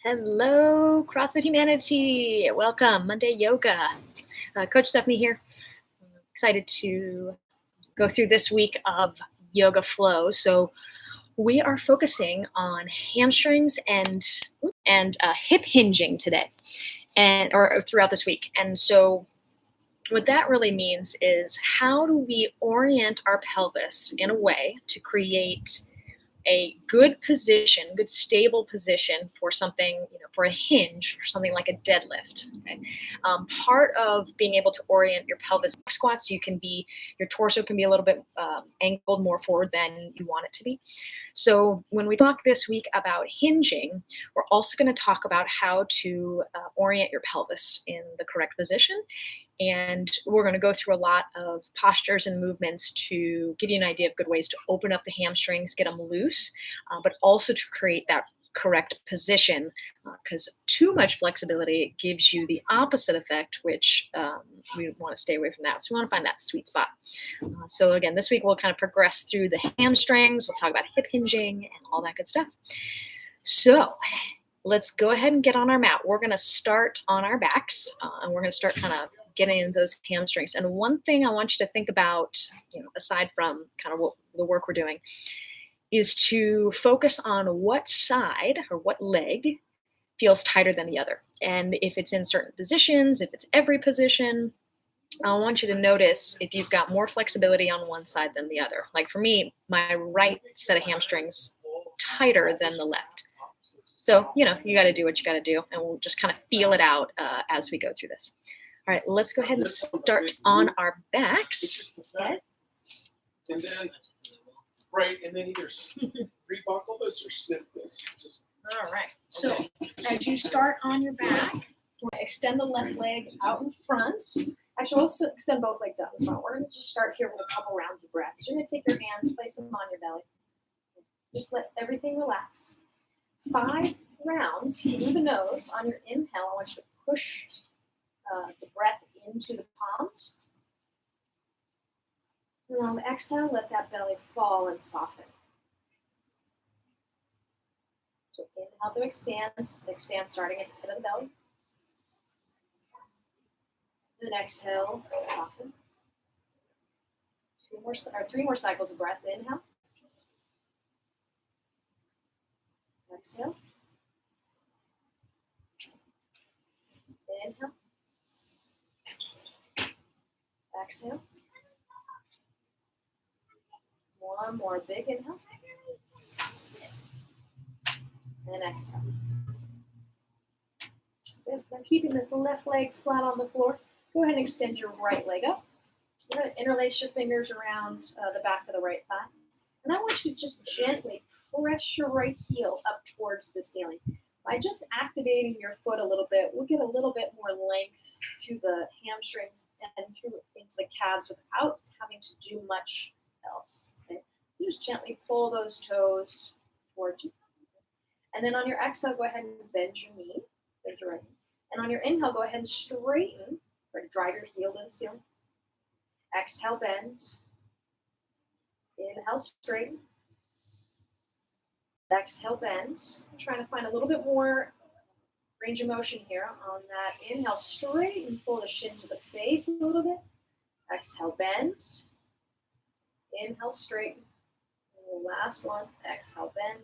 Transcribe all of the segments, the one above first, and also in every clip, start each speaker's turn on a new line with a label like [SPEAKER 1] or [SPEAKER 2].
[SPEAKER 1] Hello, CrossFit Humanity. Welcome, Monday Yoga. Coach Stephanie here. I'm excited to go through this week of yoga flow. So we are focusing on hamstrings and hip hinging today, or throughout this week. And so what that really means is, how do we orient our pelvis in a way to create a good position, good stable position for something, for a hinge or something like a deadlift. Okay? Part of being able to orient your pelvis squats, your torso can be a little bit angled more forward than you want it to be. So when we talk this week about hinging, we're also going to talk about how to orient your pelvis in the correct position. And we're going to go through a lot of postures and movements to give you an idea of good ways to open up the hamstrings, get them loose, but also to create that correct position, because too much flexibility gives you the opposite effect, which we want to stay away from that. So we want to find that sweet spot. So again, this week we'll kind of progress through the hamstrings. We'll talk about hip hinging and all that good stuff. So let's go ahead and get on our mat. We're going to start on our backs, and we're going to start kind of getting into those hamstrings. And one thing I want you to think about, aside from kind of what the work we're doing, is to focus on what side or what leg feels tighter than the other. And if it's in certain positions, if it's every position, I want you to notice if you've got more flexibility on one side than the other. Like for me, my right set of hamstrings tighter than the left. So, you got to do what you got to do, and we'll just kind of feel it out as we go through this. All right, let's go ahead and start on our backs.
[SPEAKER 2] And then, right, and then either rebuckle this or snip this.
[SPEAKER 1] All right, so as you start on your back, we're going to extend the left leg out in front. Actually, we'll extend both legs out in front. We're going to just start here with a couple rounds of breaths. You're going to take your hands, place them on your belly. Just let everything relax. 5 rounds through the nose. On your inhale, I want you to push the breath into the palms. And on the exhale, let that belly fall and soften. So inhale to expand starting at the head of the belly. And then exhale, soften. 3 more cycles of breath. Inhale. Exhale. Inhale. Exhale. One more big inhale. And exhale. Good. Now keeping this left leg flat on the floor, go ahead and extend your right leg up. You're going to interlace your fingers around the back of the right thigh. And I want you to just gently press your right heel up towards the ceiling. By just activating your foot a little bit, we'll get a little bit more length through the hamstrings and through into the calves without having to do much else. Okay? So just gently pull those toes towards you. And then on your exhale, go ahead and bend your knee, bend your right knee. And on your inhale, go ahead and straighten, or drive your heel to the ceiling. Exhale, bend. Inhale, straighten. Exhale, bend. I'm trying to find a little bit more range of motion here. On that inhale, straighten, pull the shin to the face a little bit. Exhale, bend. Inhale, straighten. And the last one, exhale, bend.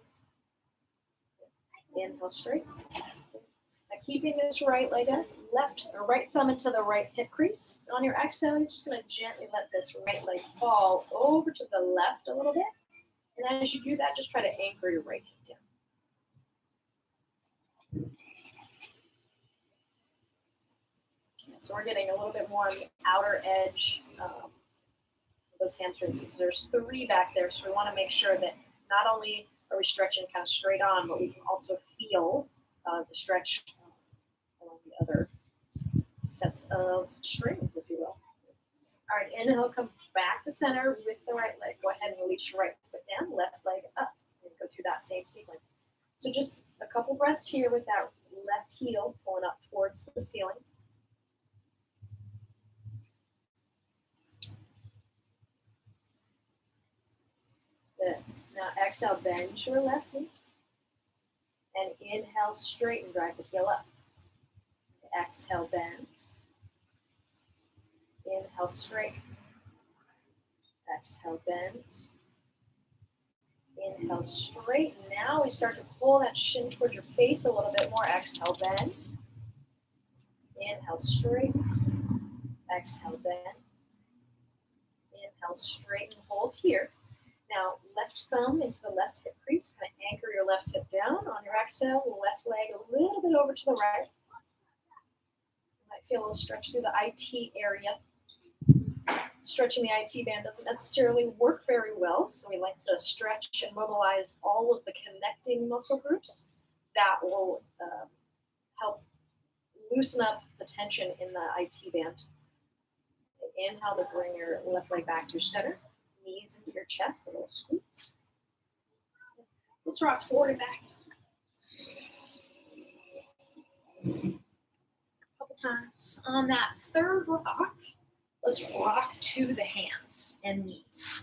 [SPEAKER 1] Inhale, straighten. Now keeping this right leg up, left or right thumb into the right hip crease. On your exhale, you're just going to gently let this right leg fall over to the left a little bit. And as you do that, just try to anchor your right knee down. So we're getting a little bit more on the outer edge of those hamstrings. So there's 3 back there, so we want to make sure that not only are we stretching kind of straight on, but we can also feel the stretch along the other sets of strings, if you will. All right, inhale, come back to center with the right leg. Go ahead and release your right foot down, left leg up, and go through that same sequence. So just a couple breaths here with that left heel pulling up towards the ceiling. Good. Now exhale, bend your left knee. And Inhale, straighten, drive the heel up. Exhale, bend. Inhale, straighten. Exhale, bend. Inhale, straighten. Now we start to pull that shin towards your face a little bit more. Exhale, bend. Inhale, straighten. Exhale, bend. Inhale, straighten, hold here. Now, left thumb into the left hip crease. Kind of anchor your left hip down. On your exhale, left leg a little bit over to the right. You might feel a little stretch through the IT area. Stretching the IT band doesn't necessarily work very well, so we like to stretch and mobilize all of the connecting muscle groups. That will help loosen up the tension in the IT band. Inhale to bring your left leg back through center. Knees into your chest, a little squeeze. Let's rock forward and back. A couple times. On that third rock, let's rock to the hands and knees.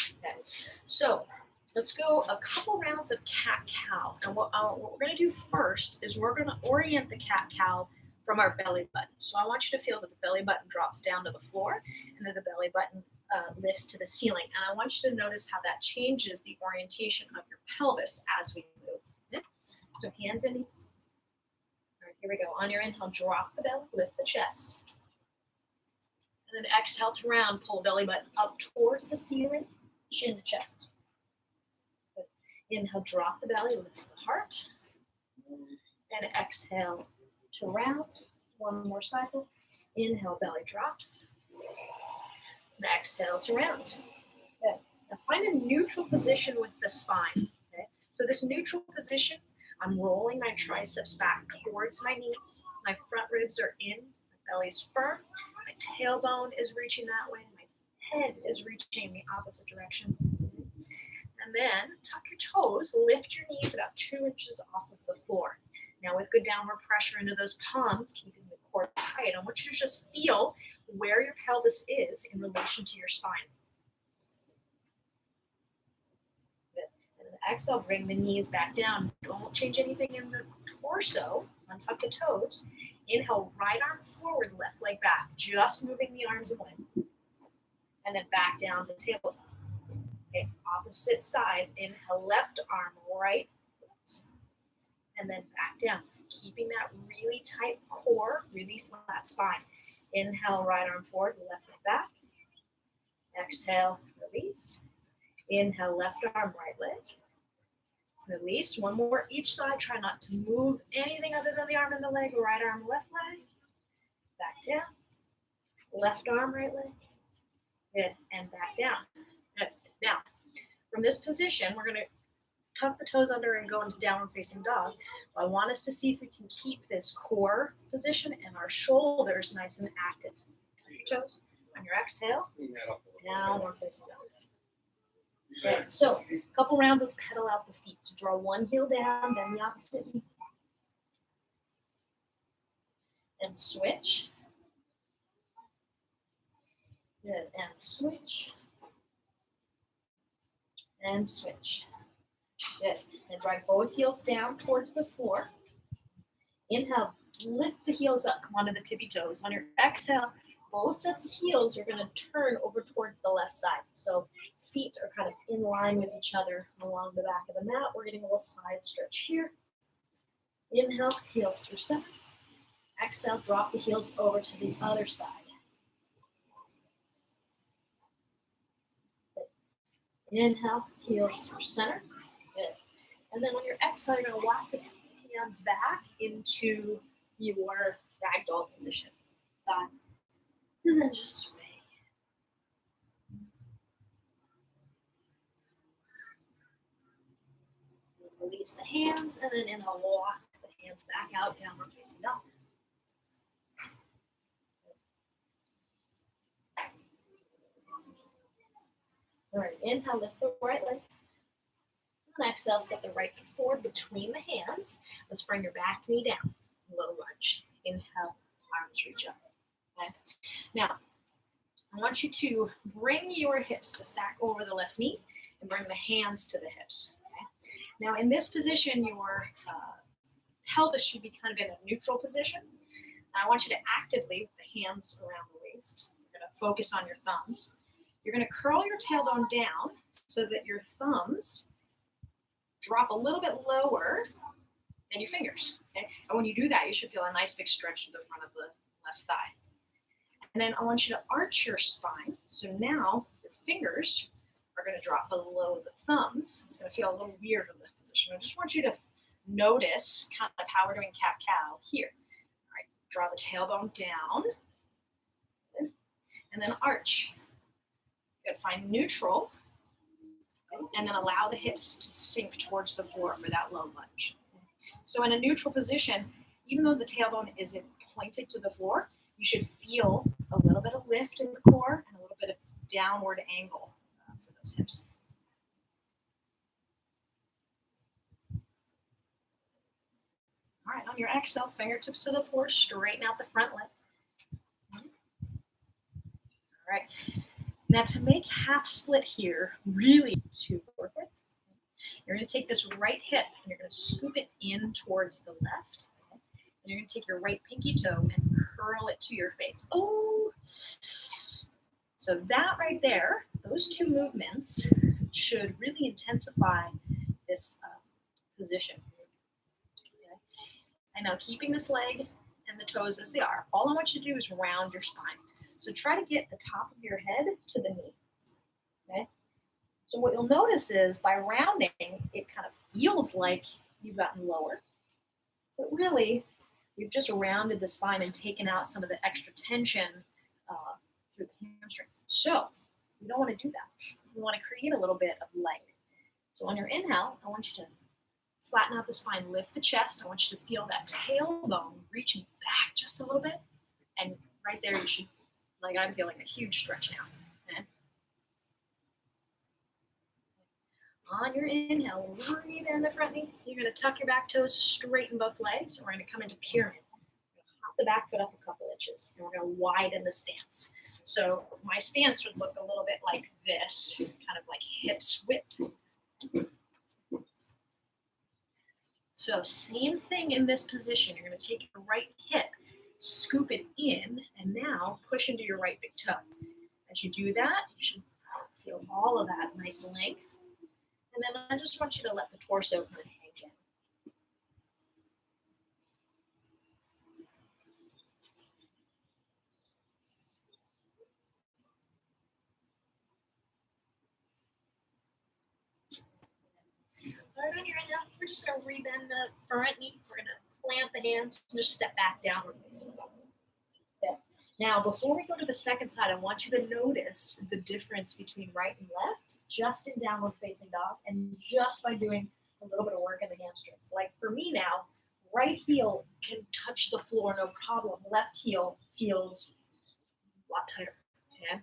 [SPEAKER 1] Okay. So let's go a couple rounds of cat-cow. And what we're going to do first is we're going to orient the cat-cow from our belly button. So I want you to feel that the belly button drops down to the floor and that the belly button lifts to the ceiling. And I want you to notice how that changes the orientation of your pelvis as we move. Okay? So hands and knees. All right, here we go. On your inhale, drop the belly, lift the chest. And then exhale to round, pull belly button up towards the ceiling, chin to chest. Good. Inhale, drop the belly, lift the heart. And exhale to round. One more cycle. Inhale, belly drops. And exhale to round. Good. Now find a neutral position with the spine. Okay? So this neutral position, I'm rolling my triceps back towards my knees. My front ribs are in. My belly's firm. My tailbone is reaching that way. My head is reaching the opposite direction. And then tuck your toes. Lift your knees about 2 inches off of the floor. Now with good downward pressure into those palms, keeping the core tight, I want you to just feel where your pelvis is in relation to your spine. Good. And then exhale, bring the knees back down. Don't change anything in the torso. Untuck the toes. Inhale, right arm forward, left leg back. Just moving the arms away. And then back down to tabletop. Okay, opposite side. Inhale, left arm, right foot. And then back down. Keeping that really tight core, really flat spine. Inhale, right arm forward, left leg back. Exhale, release. Inhale, left arm, right leg. Release. One more each side. Try not to move anything other than the arm and the leg. Right arm, left leg. Back down. Left arm, right leg. Good. And back down. Good. Now, from this position, we're going to tuck the toes under and go into downward facing dog. I want us to see if we can keep this core position and our shoulders nice and active. Tuck your toes. On your exhale, downward facing dog. Okay, so a couple rounds, let's pedal out the feet. So draw one heel down, then the opposite knee. And switch. Good, and switch. And switch. Good. And drive both heels down towards the floor. Inhale, lift the heels up, come onto the tippy toes. On your exhale, both sets of heels are going to turn over towards the left side. So feet are kind of in line with each other along the back of the mat. We're getting a little side stretch here. Inhale, heels through center. Exhale, drop the heels over to the other side. Inhale, heels through center. Good. And then on your exhale, you're going to walk the hands back into your ragdoll position. And then just sway. Release the hands, and then inhale, walk the hands back out, downward facing dog. All right, inhale, lift the right leg. And exhale, set the right foot forward between the hands. Let's bring your back knee down. Low lunge. Inhale, arms reach up. Okay. Now, I want you to bring your hips to stack over the left knee and bring the hands to the hips. Okay. Now in this position, your pelvis should be kind of in a neutral position. I want you to actively, with the hands around the waist, you're going to focus on your thumbs. You're going to curl your tailbone down so that your thumbs drop a little bit lower than your fingers. Okay? And when you do that, you should feel a nice big stretch to the front of the left thigh. And then I want you to arch your spine. So now your fingers are going to drop below the thumbs. It's going to feel a little weird in this position. I just want you to notice kind of how we're doing cat-cow here. All right, draw the tailbone down. Good. And then arch. Good. Find neutral. Okay. And then allow the hips to sink towards the floor for that low lunge. So in a neutral position, even though the tailbone isn't pointed to the floor, you should feel a little bit of lift in the core and a little bit of downward angle for those hips. All right, on your exhale, fingertips to the floor, straighten out the front leg. All right, now to make half split here, really to work with, you're going to take this right hip and you're going to scoop it in towards the left. Okay? And you're going to take your right pinky toe and curl it to your face. Oh, so that right there, those two movements should really intensify this position. Okay? And now keeping this leg and the toes as they are, all I want you to do is round your spine. So try to get the top of your head to the knee. Okay? So what you'll notice is by rounding, it kind of feels like you've gotten lower. But really, we've just rounded the spine and taken out some of the extra tension through the hamstrings. So we don't want to do that. We want to create a little bit of length. So on your inhale, I want you to flatten out the spine, lift the chest. I want you to feel that tailbone reaching back just a little bit. And right there, you should, like I'm feeling a huge stretch now. Okay? On your inhale, breathe in the front knee. You're going to tuck your back toes, straighten both legs, and we're going to come into pyramid. Hop the back foot up a couple inches, and we're going to widen the stance. So my stance would look a little bit like this, kind of like hips width. So same thing in this position. You're going to take your right hip, scoop it in, and now push into your right big toe. As you do that, you should feel all of that nice length. And then I just want you to let the torso kind of hang in. All right, on your inhale, we're just going to rebend the front knee. We're going to plant the hands and just step back downward facing dog. Okay. Now, before we go to the second side, I want you to notice the difference between right and left, just in downward facing dog, and just by doing a little bit of work in the hamstrings. Like for me now, right heel can touch the floor, no problem. Left heel feels a lot tighter. Okay,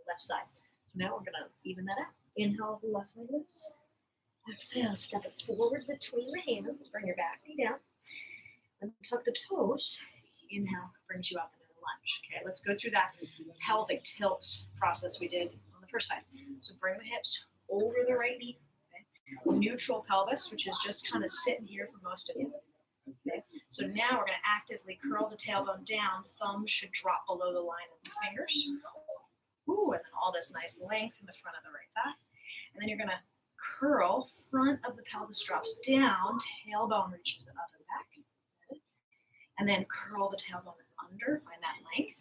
[SPEAKER 1] left side. So now we're gonna even that out. Inhale, the left leg lifts. Exhale, step it forward between the hands. Bring your back knee down. And tuck the toes. Inhale brings you up into the lunge. Okay, let's go through that pelvic tilt process we did on the first side. So bring the hips over the right knee. Okay? Neutral pelvis, which is just kind of sitting here for most of you. Okay, so now we're going to actively curl the tailbone down. Thumbs should drop below the line of the fingers. Ooh, and then all this nice length in the front of the right thigh. And then you're going to curl, front of the pelvis drops down, tailbone reaches up and back. Good. And then curl the tailbone under, find that length.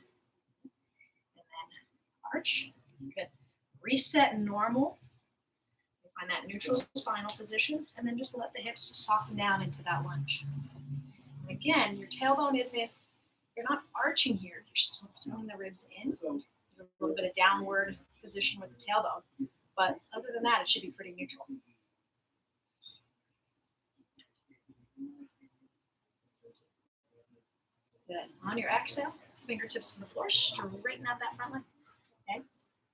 [SPEAKER 1] And then arch. Good. Reset normal. Find that neutral spinal position, and then just let the hips soften down into that lunge. And again, your tailbone isn't, you're not arching here, you're still pulling the ribs in. A little bit of downward position with the tailbone. But other than that, it should be pretty neutral. Good. On your exhale, fingertips to the floor, straighten out that front leg. Okay.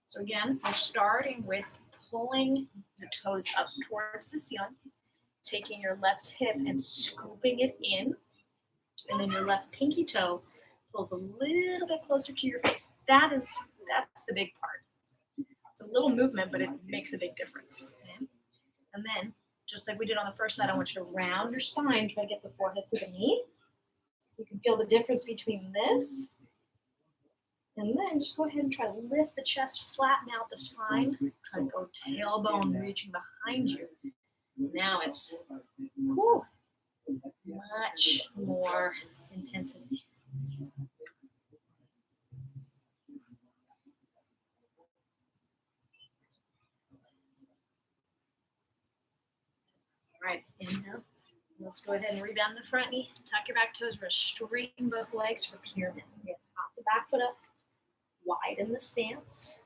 [SPEAKER 1] So again, we're starting with pulling the toes up towards the ceiling, taking your left hip and scooping it in, and then your left pinky toe pulls a little bit closer to your face. That's the big part. It's a little movement, but it makes a big difference. Okay? And then Just like we did on the first side, I want you to round your spine, try to get the forehead to the knee. You can feel the difference between this. And then just go ahead and try to lift the chest, flatten out the spine. Try to go tailbone reaching behind you. Now it's much more intensity. All right, inhale. Let's go ahead and rebound the front knee. Tuck your back toes. We're straighten both legs for pyramid. We're going to pop the back foot up. Widen the stance.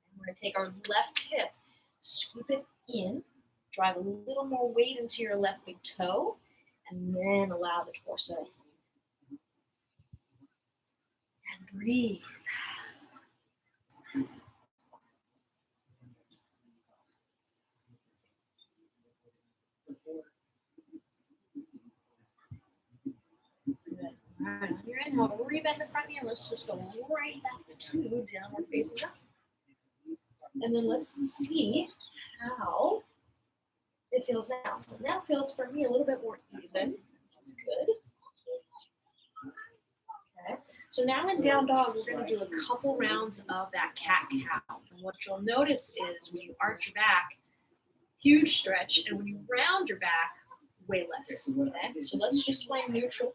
[SPEAKER 1] And we're going to take our left hip, scoop it in, drive a little more weight into your left big toe, and then allow the torso. And breathe. All right, on your inhale, rebend the front knee, and let's just go right back to downward facing dog. And then let's see how it feels now. So now it feels for me a little bit more even, which is good. Okay, so now in down dog, we're going to do a couple rounds of that cat-cow. And what you'll notice is when you arch your back, huge stretch, and when you round your back, way less. Okay, so let's just play neutral.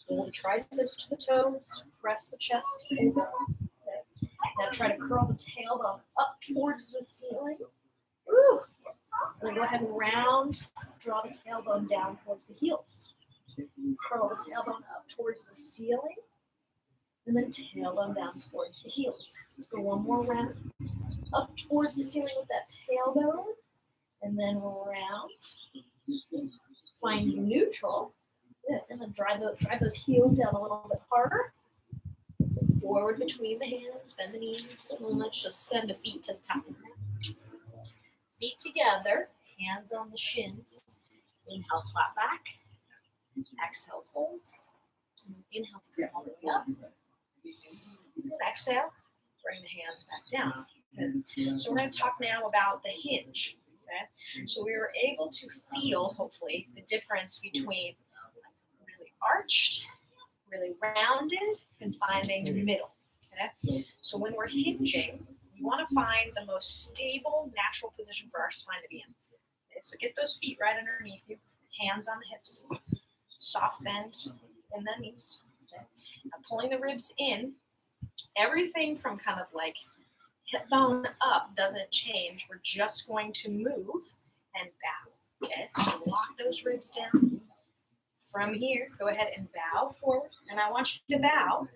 [SPEAKER 1] Hold the triceps to the toes, press the chest open. Okay. Now try to curl the tailbone up towards the ceiling. Woo. And then go ahead and round, draw the tailbone down towards the heels. Curl the tailbone up towards the ceiling, and then tailbone down towards the heels. Let's go one more round. Up towards the ceiling with that tailbone, and then round. Find neutral. And then drive those heels down a little bit harder. Forward between the hands, bend the knees, and then let's just send the feet to the top of the mat. Feet together, hands on the shins. Inhale, flat back. Exhale, fold. Inhale to come all the way up. And exhale, bring the hands back down. Good. So we're going to talk now about the hinge. Okay? So we were able to feel, hopefully, the difference between really arched, really rounded, and finding the middle. Okay? So when we're hinging, we want to find the most stable, natural position for our spine to be in. Okay? So get those feet right underneath you, hands on the hips, soft bend in the knees. Okay? Now pulling the ribs in, everything from kind of like hip bone up doesn't change. We're just going to move and bow. Okay, so lock those ribs down. From here, go ahead and bow forward. And I want you to bow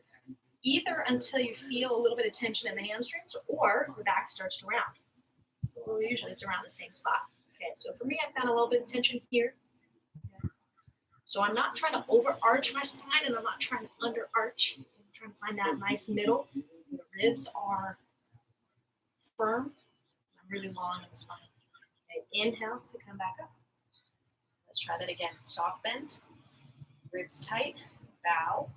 [SPEAKER 1] either until you feel a little bit of tension in the hamstrings or the back starts to round. Well, usually it's around the same spot. Okay, so for me, I've got a little bit of tension here. Okay. So I'm not trying to overarch my spine and I'm not trying to underarch. I'm trying to find that nice middle. The ribs are firm. I'm really long in the spine. Okay, inhale to come back up. Let's try that again. Soft bend, ribs tight, bow.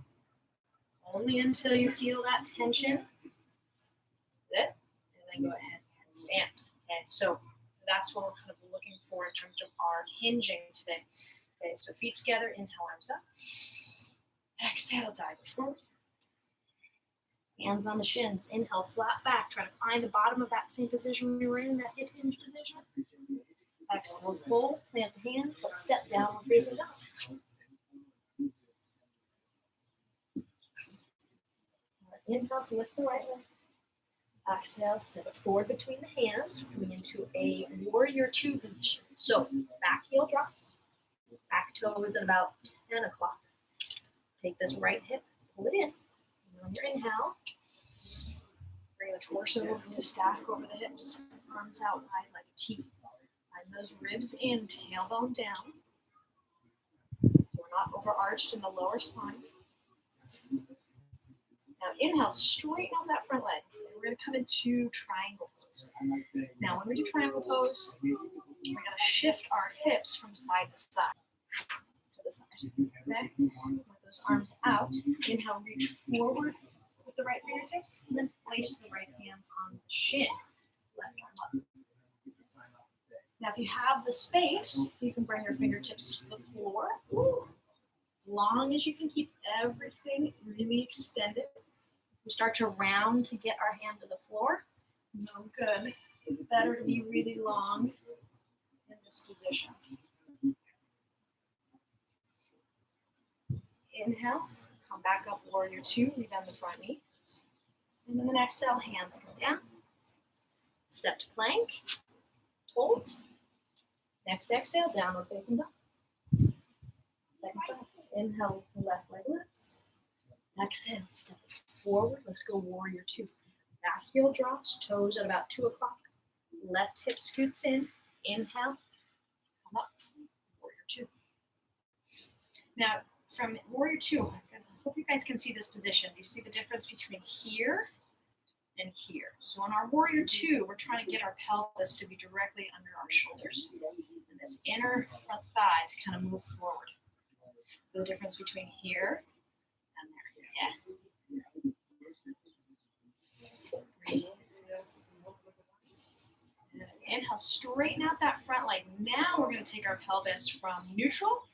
[SPEAKER 1] Only until you feel that tension. That's it. And then go ahead and stand. Okay, so that's what we're kind of looking for in terms of our hinging today. Okay, so feet together, inhale, arms up. Exhale, dive forward. Hands on the shins. Inhale, flat back. Try to find the bottom of that same position we were in, that hip hinge position. Exhale, fold. Plant the hands. Let's step down. We're facing down. Inhale to lift the right leg. Exhale, step it forward between the hands. We're coming into a warrior two position. So back heel drops. Back toe is at about 10 o'clock. Take this right hip, pull it in. And on your inhale, bring the torso to stack over the hips. Arms out wide like a T. Find those ribs in, tailbone down. We're not overarched in the lower spine. Now inhale, straighten out that front leg. And we're going to come into triangle pose. Now when we do triangle pose, we're going to shift our hips from side to side. To the side. Okay? With those arms out. Inhale, reach forward with the right fingertips, and then place the right hand on the shin. Left arm up. Now, if you have the space, you can bring your fingertips to the floor. Ooh. As long as you can keep everything really extended. We start to round to get our hand to the floor. No good. It's better to be really long in this position. Inhale, come back up, warrior two, we bend the front knee. And then exhale, hands come down. Step to plank, hold. Next exhale, downward facing dog. Second side, inhale, left leg lifts. Exhale, step forward, let's go warrior two. Back heel drops, toes at about 2 o'clock. Left hip scoots in, inhale, come up, warrior two. Now, from warrior two, I hope you guys can see this position. You see the difference between here and here. So on our warrior two, we're trying to get our pelvis to be directly under our shoulders. And this inner front thigh to kind of move forward. So the difference between here and there. Yeah. Breathe. Inhale, straighten out that front leg. Now we're going to take our pelvis from neutral.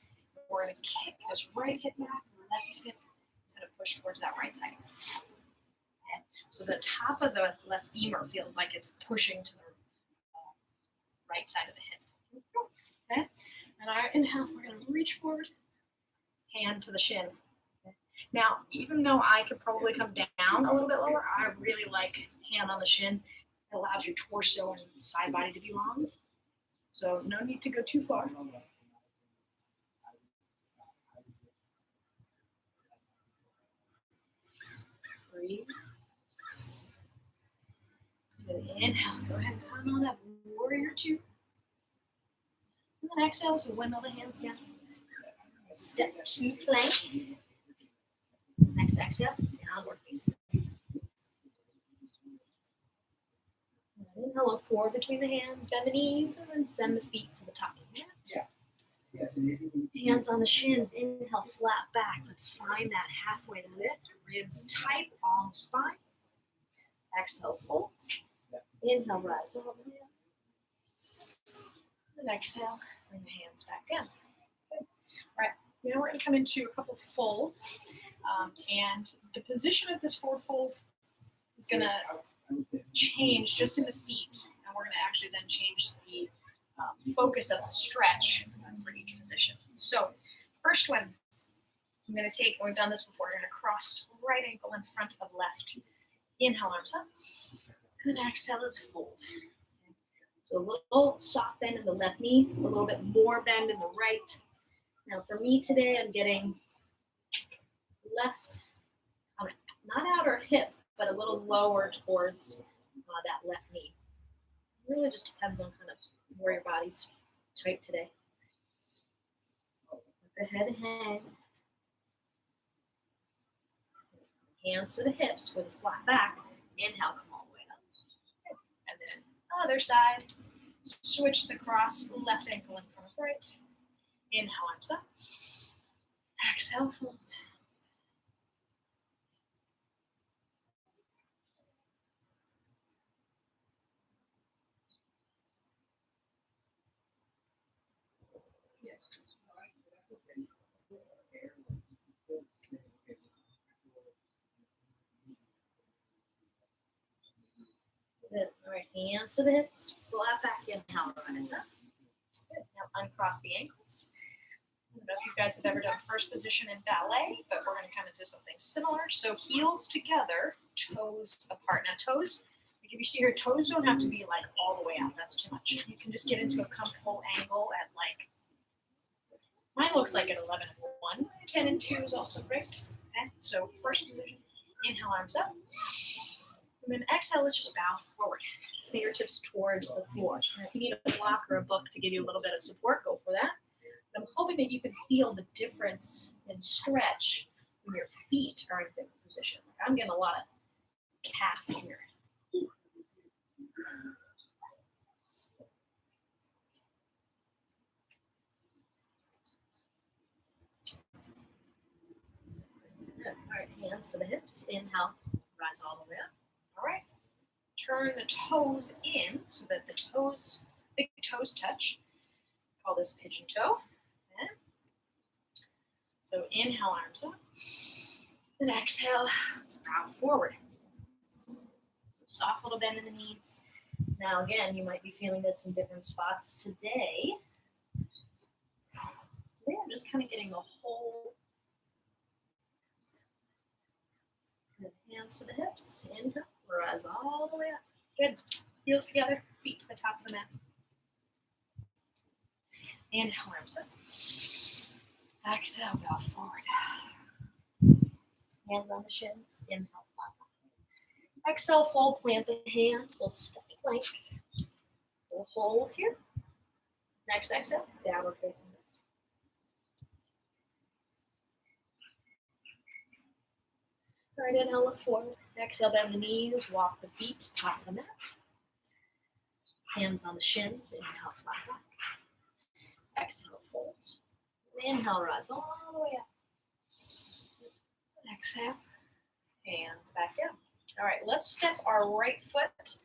[SPEAKER 1] We're going to kick this right hip back, left hip. It's going to push towards that right side. Okay. So the top of the left femur feels like it's pushing to the right side of the hip. Okay. And our inhale, we're going to reach forward, hand to the shin. Okay. Now, even though I could probably come down a little bit lower, I really like hand on the shin. It allows your torso and side body to be long. So no need to go too far. Breathe. Good. Inhale. Go ahead and come on up. Warrior two. And then exhale, so windmill the hands down. Step to plank. Next exhale, downward facing. Inhale, look forward between the hands, bend the knees, and then send the feet to the top of the mat. Hands on the shins. Inhale, flat back. Let's find that halfway lift. Ribs tight, long spine. Exhale, fold. Inhale, rise over. And exhale, bring the hands back down. Good. All right, now we're going to come into a couple folds. And the position of this forward fold is going to change just in the feet. And we're going to actually then change the focus of the stretch for each position. So first one, I'm going to take, we've done this before, we're going to cross right ankle in front of left. Inhale, arms up. And exhale, let's fold. So a little soft bend in the left knee, a little bit more bend in the right. Now for me today, I'm getting left, not outer hip, but a little lower towards that left knee. It really just depends on kind of where your body's tight today. Look ahead. Hands to the hips with a flat back. Inhale, come all the way up. And then other side. Switch the cross, left ankle in front of right. Inhale, arms up. Exhale, fold. Good. All right, hands to the hips, flat back, inhale, rise up. Good. Now uncross the ankles. I don't know if you guys have ever done first position in ballet, but we're going to kind of do something similar. So heels together, toes apart. Now toes, like if you see here, toes don't have to be like all the way out. That's too much. You can just get into a comfortable angle at like, mine looks like an 11 and 1. 10 and 2 is also great. Okay, so first position, inhale, arms up. And then exhale, let's just bow forward. Fingertips towards the floor. And if you need a block or a book to give you a little bit of support, go for that. But I'm hoping that you can feel the difference in stretch when your feet are in a different position. Like I'm getting a lot of calf here. All right, hands to the hips. Inhale, rise all the way up. All right. Turn the toes in so that the toes big toes touch. Call this pigeon toe. Okay. So inhale, arms up. Then exhale, let's bow forward. So soft little bend in the knees. Now again, you might be feeling this in different spots today. Today I'm just kind of getting the whole. Good. Hands to the hips. Inhale, rise all the way up. Good. Heels together, feet to the top of the mat. Inhale, arms up. Exhale, bow forward. Hands on the shins. Inhale, flat back. Exhale, fold, plant the hands. We'll step plank. We'll hold here. Next exhale, downward facing dog. All right, inhale, look forward. Exhale, bend the knees, walk the feet, top of the mat. Hands on the shins. Inhale, flat back. Exhale, fold. Inhale, rise all the way up. Exhale, hands back down. All right, let's step our right foot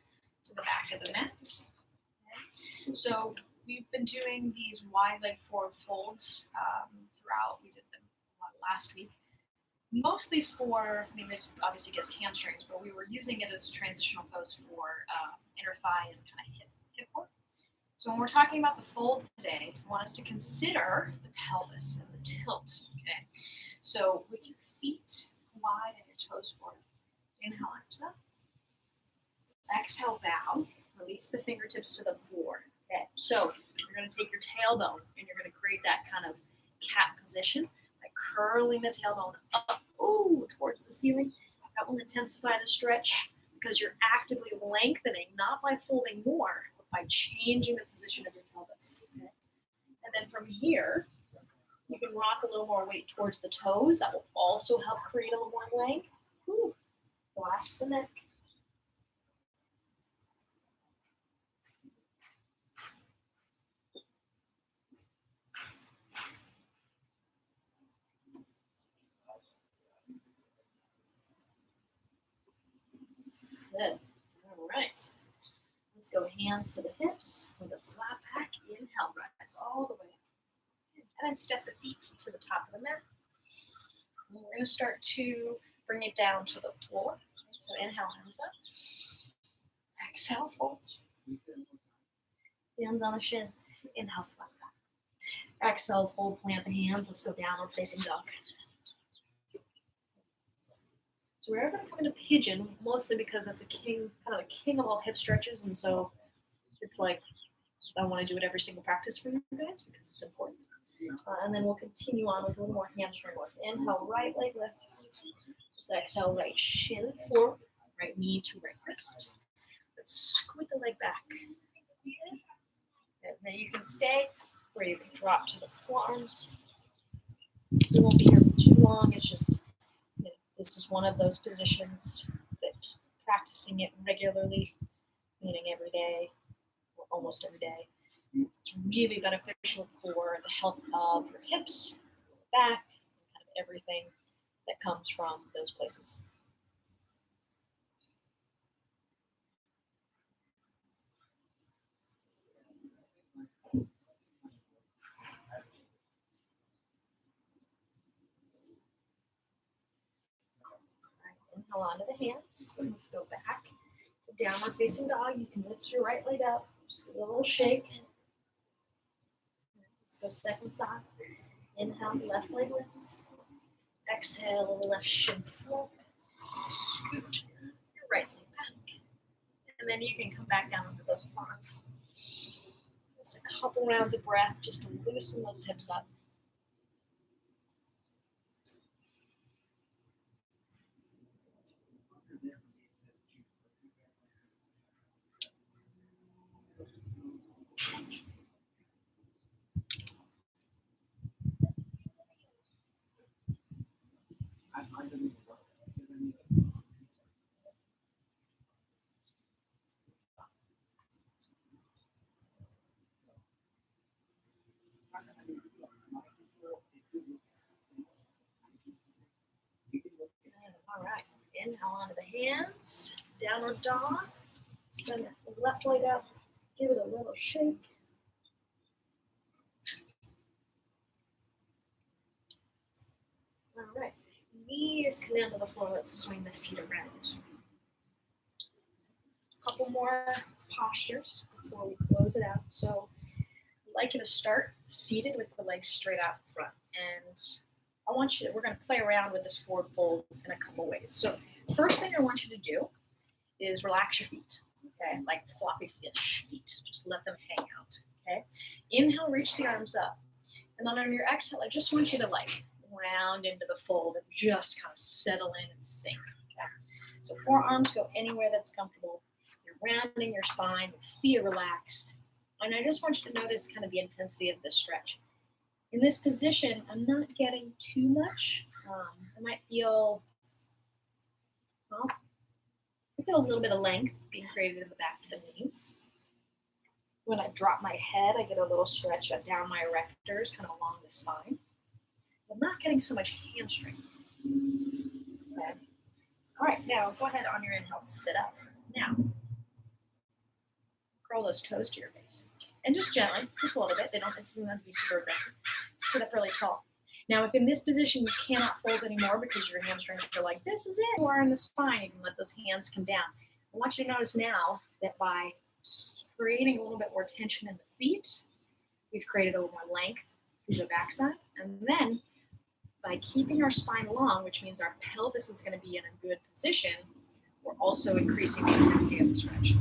[SPEAKER 1] to the back of the mat. Okay. So we've been doing these wide leg forward folds throughout. We did them last week. Mostly for, I mean, this obviously gets hamstrings, but we were using it as a transitional pose for inner thigh and kind of hip work. So when we're talking about the fold today, I want us to consider the pelvis and the tilt. Okay, so with your feet wide and your toes forward, inhale, arms up. Exhale, bow. Release the fingertips to the floor. Okay, so you're going to take your tailbone and you're going to create that kind of cat position by curling the tailbone up, towards the ceiling. That will intensify the stretch because you're actively lengthening, not by folding more, but by changing the position of your pelvis. Okay? And then from here, you can rock a little more weight towards the toes. That will also help create a little more length. Relax the neck. Good. All right. Let's go hands to the hips with a flat back. Inhale, rise all the way up. And then step the feet to the top of the mat. And we're going to start to bring it down to the floor. So inhale, hands up. Exhale, fold. Hands on the shin. Inhale, flat back. Exhale, fold, plant the hands. Let's go downward facing dog. So we're going to come into pigeon, mostly because that's kind of the king of all hip stretches, and so it's like I want to do it every single practice for you guys because it's important. And then we'll continue on with a little more hamstring work. Inhale, right leg lifts. Let's exhale, right shin forward, right knee to right wrist. Let's scoot the leg back. And then you can stay, or you can drop to the forearms. We won't be here for too long. It's just this is one of those positions that practicing it regularly, meaning every day, or almost every day, it's really beneficial for the health of your hips, back, and kind of everything that comes from those places. Inhale onto the hands. So let's go back to downward facing dog. You can lift your right leg up. Just give it a little shake. Let's go second side. Inhale, left leg lifts. Exhale, left shin forward. Scoot your right leg back. And then you can come back down into those forearms. Just a couple rounds of breath just to loosen those hips up. All right, inhale onto the hands, downward dog, send the left leg up, Give it a little shake. All right, knees come down to the floor. Let's swing the feet around. A couple more postures before we close it out. So I'd like you to start seated with the legs straight out in front. And we're going to play around with this forward fold in a couple ways. So first thing I want you to do is relax your feet, okay? Like floppy fish feet. Just let them hang out, okay? Inhale, reach the arms up. And then on your exhale, I just want you to like round into the fold and just kind of settle in and sink, okay? So forearms go anywhere that's comfortable. You're rounding your spine, your feet are relaxed. And I just want you to notice kind of the intensity of this stretch. In this position, I'm not getting too much. I might feel, well, I get a little bit of length being created in the backs of the knees. When I drop my head, I get a little stretch up down my erectors, kind of along the spine. I'm not getting so much hamstring. Okay. All right, now go ahead on your inhale, sit up. Now, curl those toes to your face. And just gently, just a little bit. They don't necessarily have to be super aggressive. Sit up really tall. Now, if in this position you cannot fold anymore because your hamstrings are like, this is it, you are in the spine, you can let those hands come down. I want you to notice now that by creating a little bit more tension in the feet, we've created a little more length through the backside. And then by keeping our spine long, which means our pelvis is going to be in a good position, we're also increasing the intensity of the stretch.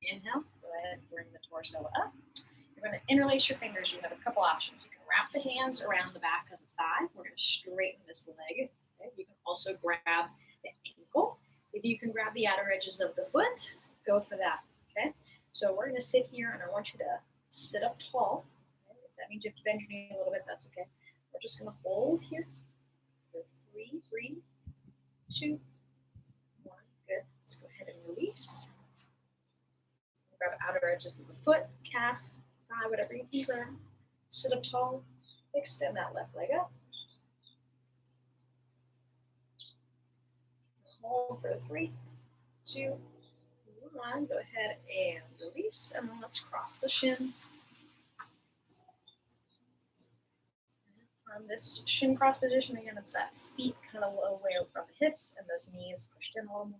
[SPEAKER 1] Inhale, go ahead and bring the torso up. You're going to interlace your fingers. You have a couple options. You can wrap the hands around the back of the thigh. We're going to straighten this leg. Okay? You can also grab the ankle. If you can grab the outer edges of the foot, go for that. Okay. So we're going to sit here, and I want you to sit up tall. Okay? If that means you have to bend your knee a little bit, that's okay. We're just going to hold here for 3, 2, 1. Good. Let's go ahead and release. Grab outer edges of the foot, calf, thigh, whatever you can grab. Sit up tall. Extend that left leg up. Hold for 3, 2, 1. Go ahead and release. And then let's cross the shins. On this shin cross position, again, it's that feet kind of low way from the hips and those knees pushed in a little more.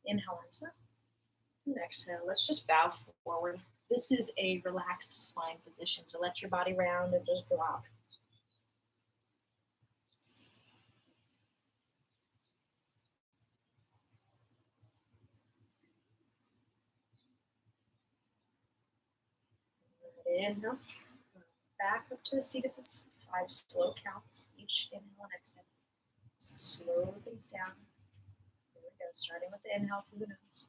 [SPEAKER 1] Inhale, arms up. And exhale, let's just bow forward. This is a relaxed spine position, so let your body round and just drop. Inhale, back up to a seated position. 5 slow counts, each inhale and exhale. So slow things down. Here we go, starting with the inhale through the nose.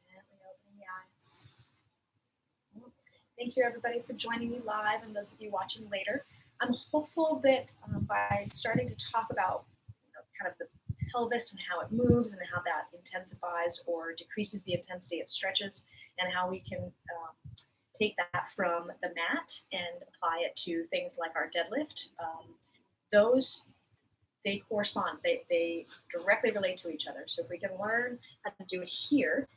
[SPEAKER 1] Gently opening the eyes. Thank you, everybody, for joining me live, and those of you watching later. I'm hopeful that by starting to talk about kind of the pelvis and how it moves and how that intensifies or decreases the intensity of stretches, and how we can take that from the mat and apply it to things like our deadlift. They correspond. They directly relate to each other. So if we can learn how to do it here,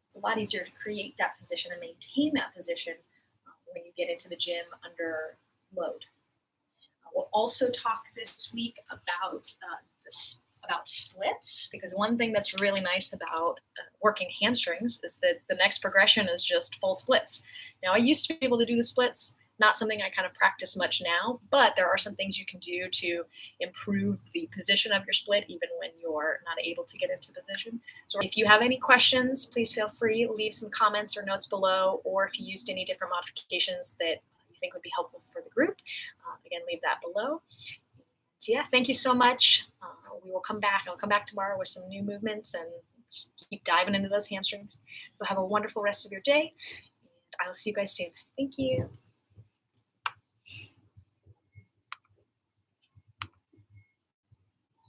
[SPEAKER 1] it's a lot easier to create that position and maintain that position when you get into the gym under load. We'll also talk this week about splits, because one thing that's really nice about working hamstrings is that the next progression is just full splits. Now, I used to be able to do the splits, Not something I kind of practice much now, but there are some things you can do to improve the position of your split even when you're not able to get into position. So if you have any questions, please feel free, leave some comments or notes below, or if you used any different modifications that you think would be helpful for the group, again, leave that below. So yeah, thank you so much. We will come back. I'll come back tomorrow with some new movements and just keep diving into those hamstrings. So have a wonderful rest of your day. And I will see you guys soon. Thank you.